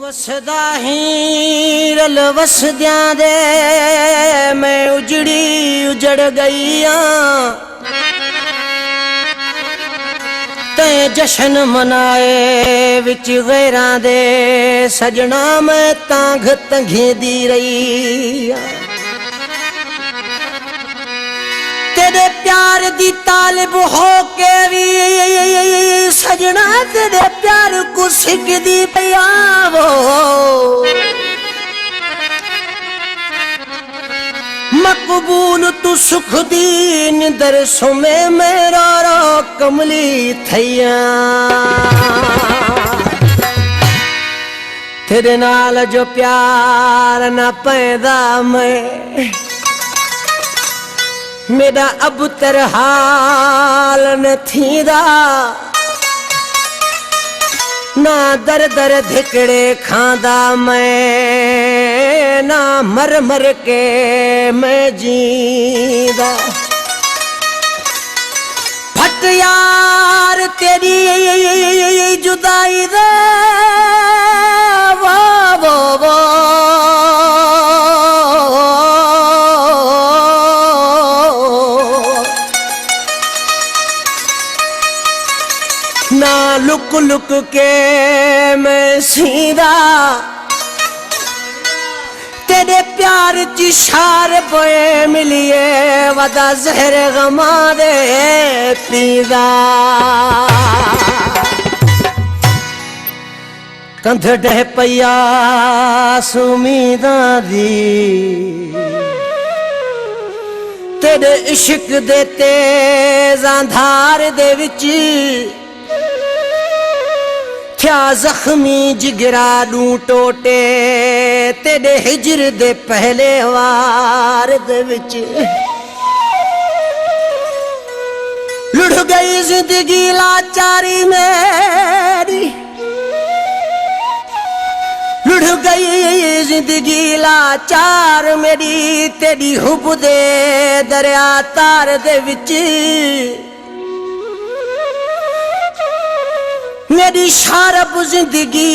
वसदा ही रल वसद्यां दे मैं उजड़ गई ते जशन मनाए विच गैरां दे सजना मैं तांघ तंघेंदी रही तेरे प्यार दी तालिब हो के भी सजना तेरे प्यार को सिकदी पिया वो मकबूल तू सुख दी निंदर सुमे मेरा रो कमली थैया तेरे नाल जो प्यार न पैदा मैं मेरा अब तर हाल न थीदा ना दर दर धिकड़े खांदा मैं ना मर मर के मैं जीदा फट यार तेरी जुदाई दे वो ना लुक लुक के मैं सीधा तेरे प्यार ची शार पोए मिलिए वदा जहर गमा दे पीदा कंध डह पया सुमीदा दी तेरे इश्क दे तेज अंधार दे विच क्या जख्मी जिगरा लू टोटे तेरे हिजर दे पहले वार दे विच लुढ़ गई जिंदगी लाचारी मेरी लुढ़ गई जिंदगी लाचार मेरी तेरी हुब दे दरिया तार दे विच मेरी शारब जिंदगी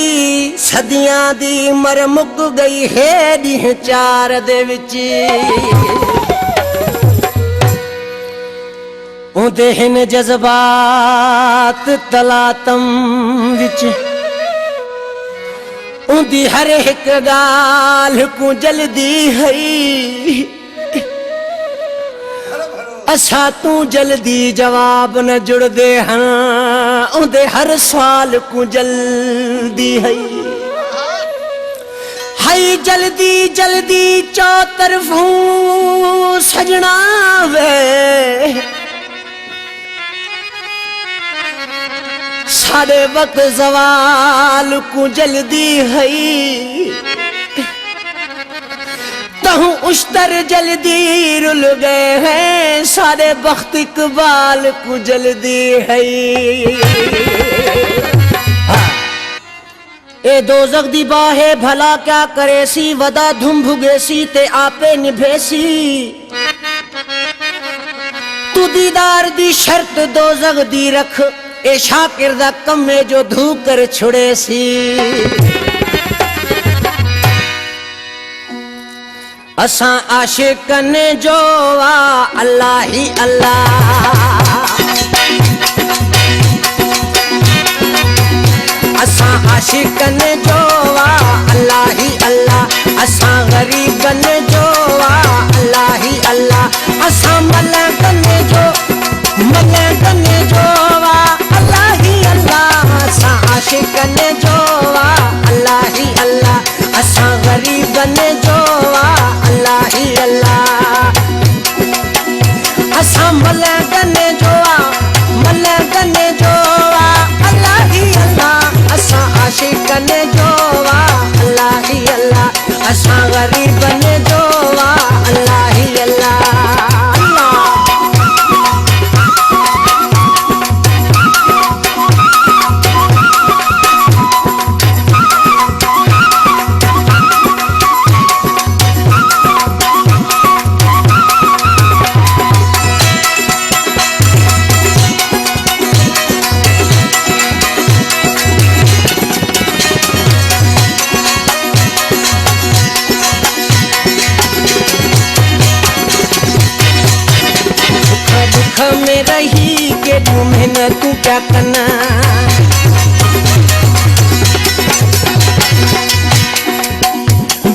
सदियां दी मर मुक गई है दी चार दे विच उंदे हिन जज्बात तलातम विच उंदी हर एक गाल को जल्दी है असा तू जल्दी जवाब न जुड़ दे हाँ उंदे हर सवाल को जल्दी है जल्दी जल्दी चौतरफों सजना वे सारे वक्त जवाल को जल्दी है तहु उश्तर जल्दी रुल गए हैं सारे बख्त इकबाल को जल्दी है ए दोज़ख दी बाहे भला क्या करेसी वदा धुम भुगेसी ते आपे निभेसी तू दीदार दी शर्त दोज़ख दी रख ए शाकिर दा कम्मे जो धू कर छुड़ेसी असा आशिकन जो अल्लाह ही अल्लाह असा आशिकन जो अल्लाह ही अल्लाह असा गरीबन जो अल्लाह ही अल्लाह असा मलकन जो अल्लाह ही अल्लाह असा आशिकन जो अल्लाह ही अल्लाह असा गरीबन जो अल्लाह ही अल्लाह असा मलकन जो अल्लाह ही अल्लाह असा आशिकन जो अल्लाह ही अल्लाह असा गरीबन जो अल्लाह ही अल्लाह न तू क्या करना।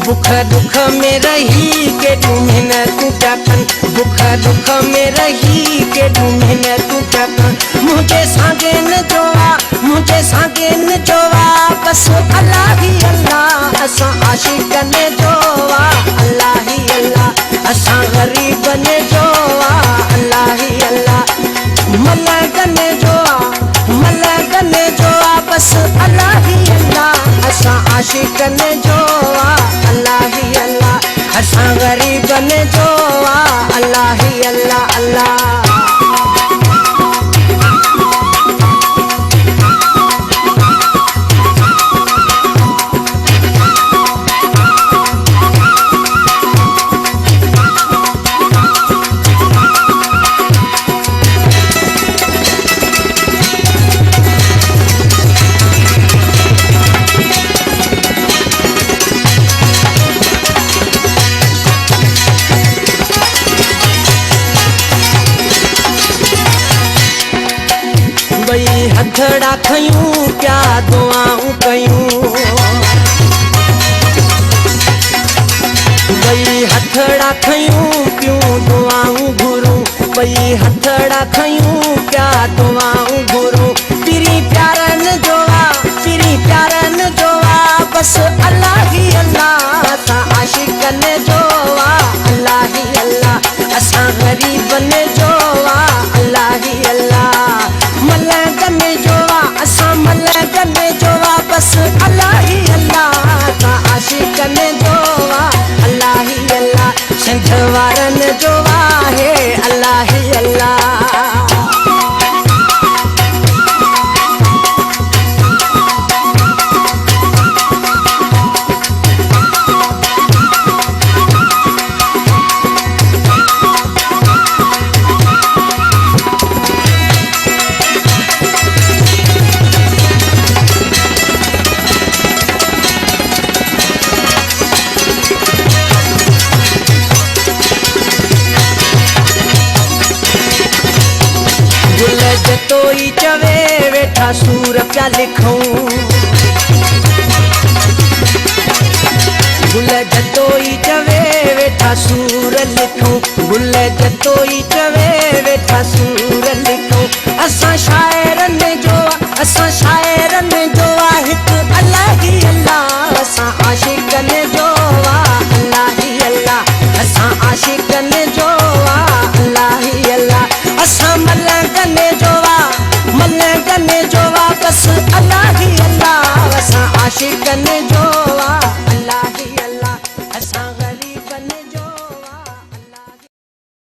भूख दुख में रही के तुम्हें न तू क्या कर, भूख दुख में रही के तुम्हें न तू क्या कर। मुझे सांगे न जोवा, मुझे सांगे न जोवा, बस अल्लाह ही अल्लाह। असा आशिक ने जोवा अल्लाह ही अल्लाह, असा गरीब ने जोवा अल्लाह ही अल्लाह। मलक ने जोवा, मलक ने जोवा, बस अल्लाह ही अल्लाह। असा आशिक ने जोवा अल्लाह ही अल्लाह, असा गरीब ने जोवा अल्लाह ही अल्लाह अल्लाह। भई हथड़ा खयूं क्या दुआऊं कयूं, भई हथड़ा खयूं क्यों दुआऊं घुरूं, भई हथड़ा खयूं क्या दुआऊं घुरूं। पिरी प्यारन जोवा, पिरी प्यारन जोवा, बस अल्लाह ही अल्लाह। असा आशिक ने जोवा अल्लाह ही अल्लाह, असा गरीब ने जोवा अल्लाह ही अल्लाह। मलक ने जोवा, असा मलक ने जोवा, बस अल्लाह ही अल्लाह। असा आशिक ने जोवा अल्लाह ही अल्लाह, सिंध वारन जोवा है अल्लाह ही अल्लाह। गुल जतोई चवे वेठा सूर क्या लिखूं, गुल जतोई चवे वेठा सूर लिखूं, गुल जतोई चवे वेठा सूर लिखूं। असा शायरन जोवा, असा शायरन जोवा हिक अल्लाह ही अल्लाह। असा आशिक ने जोवा अल्लाह ही अल्लाह, असा आशिक ने जोवा अल्लाह ही अल्लाह। असा मलक ने जोवा, मलक ने जोवा, बस अल्लाह ही अल्लाह। असा आशिक ने जोवा